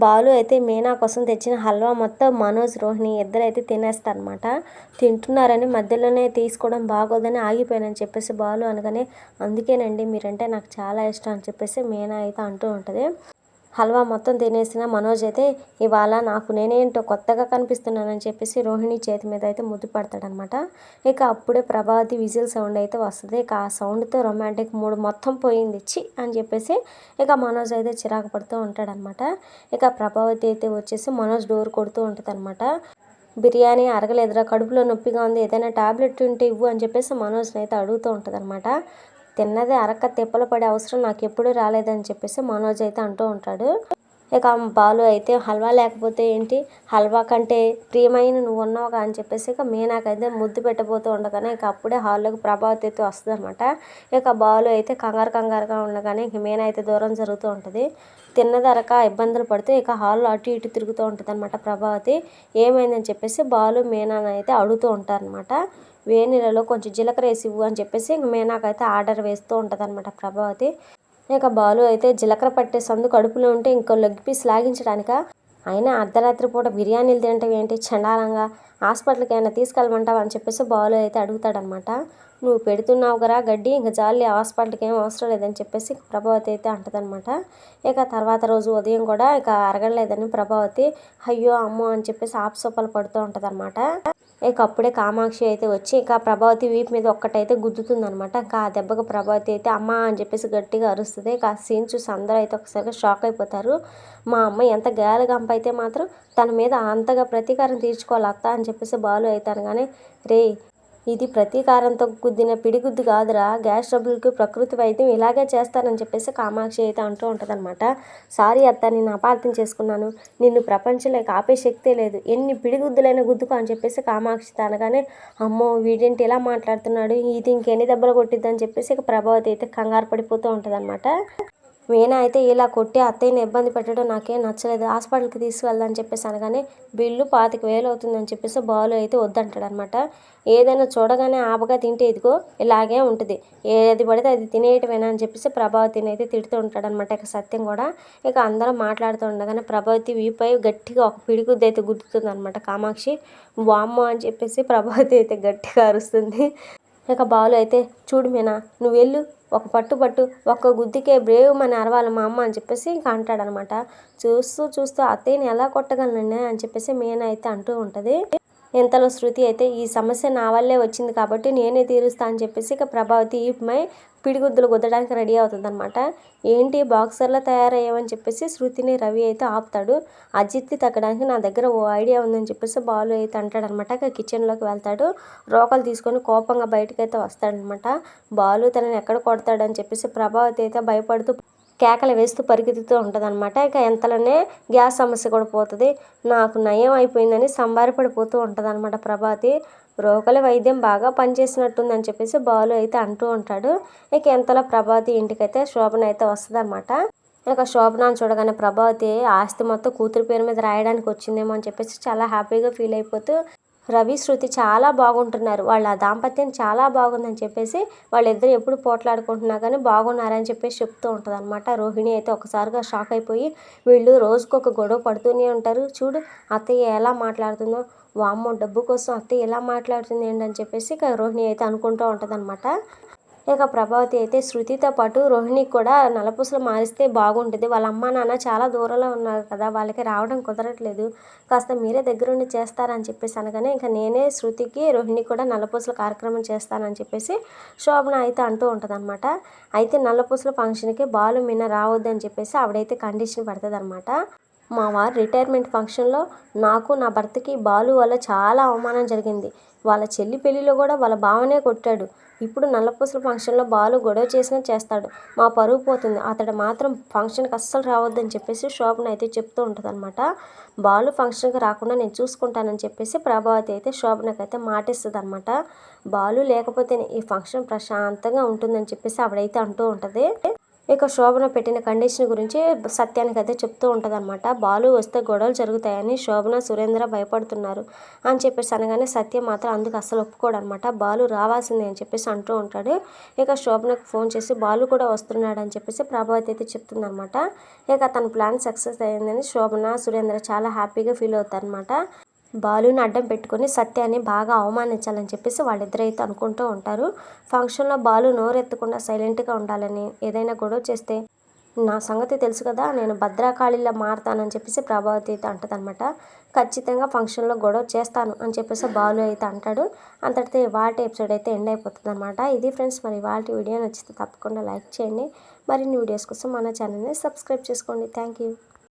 బాలు అయితే మీనా కోసం తెచ్చిన హల్వా మొత్తం మనోజ్, రోహిణి ఇద్దరైతే తినేస్తారనమాట. తింటున్నారని మధ్యలోనే తీసుకోవడం బాగోదని ఆగిపోయానని చెప్పేసి బాలు అనగానే, అందుకేనండి మీరంటే నాకు చాలా ఇష్టం అని చెప్పేసి మీనా అయితే అంటూ ఉంటుంది. హల్వా మొత్తం తినేసిన మనోజ్ అయితే, ఇవాళ నాకు నేనేంటో కొత్తగా కనిపిస్తున్నానని చెప్పేసి రోహిణి చేతి మీద అయితే ముద్దు పడతాడనమాట. ఇక అప్పుడే ప్రభావతి విజిల్ సౌండ్ అయితే వస్తుంది. ఇక ఆ సౌండ్తో రొమాంటిక్ మూడ్ మొత్తం పోయింది చి అని చెప్పేసి ఇక మనోజ్ అయితే చిరాకు పడుతూ ఉంటాడనమాట. ఇక ప్రభావతి అయితే వచ్చేసి మనోజ్ డోర్ కొడుతూ ఉంటుంది అనమాట. బిర్యానీ అరగలేదురా, కడుపులో నొప్పిగా ఉంది, ఏదైనా టాబ్లెట్ ఉంటే ఇవ్వు అని చెప్పేసి మనోజ్ని అయితే అడుగుతూ ఉంటుంది అనమాట. తిన్నదే అరక్క తిప్పలు పడే అవసరం నాకు ఎప్పుడూ రాలేదని చెప్పేసి మనోజ్ అయితే అంటూ ఉంటాడు. ఇక బాలు అయితే హల్వా లేకపోతే ఏంటి, హల్వా కంటే ప్రియమైన నువ్వు ఉన్నావుగా అని చెప్పేసి ఇక మీనాకైతే ముద్దు పెట్టబోతూ ఉండగానే ఇక అప్పుడే హాల్లోకి ప్రభావతి అయితే వస్తుంది అనమాట. ఇక బాలు అయితే కంగారుగా ఉండగానే ఇక మీనా అయితే దూరం జరుగుతూ ఉంటుంది. తిన్నదరక ఇబ్బందులు పడుతూ ఇక హాల్లో అటు ఇటు తిరుగుతూ ఉంటుంది అనమాట ప్రభావతి. ఏమైందని చెప్పేసి బాలు మీనాను అయితే అడుగుతూ ఉంటారనమాట. వేడినీళ్ళలో కొంచెం జీలకర్ర వేసి ఇవ్వు అని చెప్పేసి ఇంక మీనాకైతే ఆర్డర్ వేస్తూ ఉంటుంది అనమాట ప్రభావతి. ఇక బాలు అయితే జీలకర్ర పట్టే సందు కడుపులో ఉంటే ఇంకో లెగ్ పీస్ లాగించడానిక, అయినా అర్ధరాత్రి పూట బిర్యానీలు తినటం ఏంటి చండాలంగా, హాస్పిటల్కి ఏమైనా తీసుకెళ్ళమంటావా అని చెప్పేసి బాలు అయితే అడుగుతాడనమాట. నువ్వు పెడుతున్నావు కదా గడ్డి, ఇంక జాలి హాస్పిటల్కి ఏం అవసరం లేదని చెప్పేసి ప్రభావతి అయితే అంటదనమాట. ఇక తర్వాత రోజు ఉదయం కూడా ఇక అరగలేదని ప్రభావతి అయ్యో అమ్మో అని చెప్పేసి ఆపసోపాలు పడుతూ ఉంటుంది అనమాట. ఇక అప్పుడే కామాక్షి అయితే వచ్చి ఇక ప్రభావతి వీపు మీద ఒక్కటైతే గుద్దుతుంది అనమాట. ఇంకా ఆ దెబ్బకు ప్రభావతి అయితే అమ్మ అని చెప్పేసి గట్టిగా అరుస్తుంది. ఇక ఆ సీన్ చూసి అందరూ అయితే ఒకసారిగా షాక్ అయిపోతారు. మా అమ్మ ఎంత గంప అయితే మాత్రం తన మీద అంతగా ప్రతీకారం తీర్చుకోవాలి అత్త అని చెప్పేసి బాలు అవుతాను. కానీ రే, ఇది ప్రతీకారంతో గుద్దిన పిడిగుద్దు కాదురా, గ్యాస్ ట్రబుల్కి ప్రకృతి వైద్యం ఇలాగే చేస్తారని చెప్పేసి కామాక్షి అయితే అంటూ ఉంటుందన్నమాట. సారీ అత్త, నేను అపార్థం చేసుకున్నాను, నిన్ను ప్రపంచంలో ఆపే శక్తే లేదు, ఎన్ని పిడిగుద్దులైనా గుద్దుకో అని చెప్పేసి కామాక్షి అనగానే అమ్మో వీడేంటి ఇలా మాట్లాడుతున్నాడు, ఇది ఇంకెన్ని దెబ్బలు కొట్టిద్దని చెప్పేసి ఇక ప్రభావతి అయితే కంగారు పడిపోతూ ఉంటుంది అనమాట. మీనా అయితే ఇలా కొట్టి అత్తయ్యని ఇబ్బంది పెట్టడం నాకేం నచ్చలేదు, హాస్పిటల్కి తీసుకెళ్దని చెప్పేసి అనగానే బిల్లు 25,000 అవుతుందని చెప్పేసి బాలు అయితే వద్దంటాడు అనమాట. ఏదైనా చూడగానే ఆపగా తింటే ఇదిగో ఇలాగే ఉంటుంది, ఏది పడితే అది తినేయటమేనా అని చెప్పేసి ప్రభావతిని అయితే తిడుతూ ఉంటాడనమాట. ఇక సత్యం కూడా ఇక అందరం మాట్లాడుతూ ఉండగానే ప్రభావతి వీపై గట్టిగా ఒక పిడిగుద్దు అయితే గుద్దుతుంది అనమాట కామాక్షి. వామ్మో అని చెప్పేసి ప్రభావతి అయితే గట్టిగా అరుస్తుంది. ఇక బాలు అయితే చూడు మీనా, నువ్వు వెళ్ళు, ఒక పట్టు ఒక్క గుద్దికే బ్రేవ్ అని అరవాలి మా అమ్మ అని చెప్పేసి ఇంకా అంటాడనమాట. చూస్తూ అత్తయ్యని ఎలా కొట్టగలనండి అని చెప్పేసి మీనా అయితే అంటూ ఉంటుంది. ఇంతలో శృతి అయితే ఈ సమస్య నా వల్లే వచ్చింది కాబట్టి నేనే తీరుస్తా అని చెప్పేసి ఇక ప్రభావతి ఈపై పిడిగుద్దులు గుద్దడానికి రెడీ అవుతుంది అనమాట. ఏంటి బాక్సర్లో తయారయ్యామని చెప్పేసి శృతిని రవి అయితే ఆపుతాడు. అజిత్కి తగ్గడానికి నా దగ్గర ఓ ఐడియా ఉందని చెప్పేసి బాలు అయితే అంటాడనమాట. ఇక కిచెన్లోకి వెళ్తాడు. రోకలు తీసుకొని కోపంగా బయటకైతే వస్తాడనమాట. బాలు తనని ఎక్కడ కొడతాడని చెప్పేసి ప్రభావతి అయితే భయపడుతూ కేకలు వేస్తూ పరిగెత్తుతూ ఉంటుంది అనమాట. ఇక ఎంతలోనే గ్యాస్ సమస్య కూడా పోతుంది, నాకు నయం అయిపోయిందని సంబారపడిపోతూ ఉంటుంది అనమాట ప్రభావతి. రోకలి వైద్యం బాగా పనిచేసినట్టుందని చెప్పేసి బాలు అయితే అంటూ ఉంటాడు. ఇక ఎంతలో ప్రభావతి ఇంటికైతే శోభన అయితే వస్తుంది అనమాట. ఇక శోభనాన్ని చూడగానే ప్రభావతి ఆస్తి మొత్తం కూతురు పేరు మీద రాయడానికి వచ్చిందేమో అని చెప్పేసి చాలా హ్యాపీగా ఫీల్ అయిపోతూ రవి శృతి చాలా బాగుంటున్నారు, వాళ్ళ దాంపత్యం చాలా బాగుందని చెప్పేసి వాళ్ళిద్దరు ఎప్పుడు పోట్లాడుకుంటున్నా కానీ బాగున్నారని చెప్పేసి చెప్తూ ఉంటుంది అనమాట. రోహిణి అయితే ఒకసారిగా షాక్ అయిపోయి వీళ్ళు రోజుకొక గొడవ పడుతూనే ఉంటారు, చూడు అత్తయ్య ఎలా మాట్లాడుతుందో, వామ్మో డబ్బు కోసం అత్తయ్య ఎలా మాట్లాడుతుంది ఏంటని చెప్పేసి ఇక రోహిణి అయితే అనుకుంటూ ఉంటుంది అనమాట. ఇక ప్రభావతి అయితే శృతితో పాటు రోహిణికి కూడా నలపూసలు మారిస్తే బాగుంటుంది, వాళ్ళ అమ్మ నాన్న చాలా దూరంలో ఉన్నారు కదా, వాళ్ళకి రావడం కుదరట్లేదు, కాస్త మీరే దగ్గరుండి చేస్తారని చెప్పేసి అనగానే ఇంకా నేనే శృతికి రోహిణికి కూడా నల్లపూసల కార్యక్రమం చేస్తానని చెప్పేసి శోభన అయితే అంటూ ఉంటుంది అనమాట. అయితే నల్లపూసల ఫంక్షన్కి బాలు మీన రావద్దని చెప్పేసి ఆవిడైతే కండిషన్ పెడుతుంది అనమాట. మా వారు రిటైర్మెంట్ ఫంక్షన్లో నాకు నా భర్తకి బాలు వల్ల చాలా అవమానం జరిగింది, వాళ్ళ చెల్లి పెళ్ళిలో కూడా వాళ్ళ బావనే కొట్టాడు, ఇప్పుడు నల్లపూసల ఫంక్షన్లో బాలు గొడవ చేసినా చేస్తాడు, మా పరువు పోతుంది, అతడు మాత్రం ఫంక్షన్కి అస్సలు రావద్దని చెప్పేసి శోభన అయితే చెప్తూ ఉంటుంది అనమాట. బాలు ఫంక్షన్కి రాకుండా నేను చూసుకుంటానని చెప్పేసి ప్రభావతి అయితే శోభనకి అయితే మాటిస్తుంది అనమాట. బాలు లేకపోతేనే ఈ ఫంక్షన్ ప్రశాంతంగా ఉంటుందని చెప్పేసి ఆవిడైతే అంటూ ఉంటుంది. ఇక శోభన పెట్టిన కండిషన్ గురించి సత్యానికి అయితే చెప్తూ ఉంటుందన్నమాట. బాలు వస్తే గొడవలు జరుగుతాయని శోభన సురేంద్ర భయపడుతున్నారు అని చెప్పేసి అనగానే సత్యం మాత్రం అందుకు అస్సలు ఒప్పుకోడనమాట. బాలు రావాల్సిందే అని చెప్పేసి అంటూ ఉంటాడు. ఇక శోభనకు ఫోన్ చేసి బాలు కూడా వస్తున్నాడు అని చెప్పేసి ప్రభావతి అయితే చెప్తుందనమాట. ఇక తన ప్లాన్ సక్సెస్ అయ్యిందని శోభన సురేంద్ర చాలా హ్యాపీగా ఫీల్ అవుతారనమాట. బాలుని అడ్డం పెట్టుకొని సత్యాన్ని బాగా అవమానించాలని చెప్పేసి వాళ్ళిద్దరైతే అనుకుంటూ ఉంటారు. ఫంక్షన్లో బాలు నోరెత్తకుండా సైలెంట్గా ఉండాలని, ఏదైనా గొడవ చేస్తే నా సంగతి తెలుసు కదా, నేను భద్రకాళిలా మారతానని చెప్పేసి ప్రభావతి అయితే అంటదనమాట. ఖచ్చితంగా ఫంక్షన్లో గొడవ చేస్తాను అని చెప్పేసి బాలు అయితే అంటాడు. అంతటితో వాటి ఎపిసోడ్ అయితే ఎండ్ అయిపోతుంది అనమాట. ఇది ఫ్రెండ్స్, మరి వాటి వీడియో నచ్చితే తప్పకుండా లైక్ చేయండి. మరిన్ని వీడియోస్ కోసం మన ఛానల్ని సబ్స్క్రైబ్ చేసుకోండి. Thank you.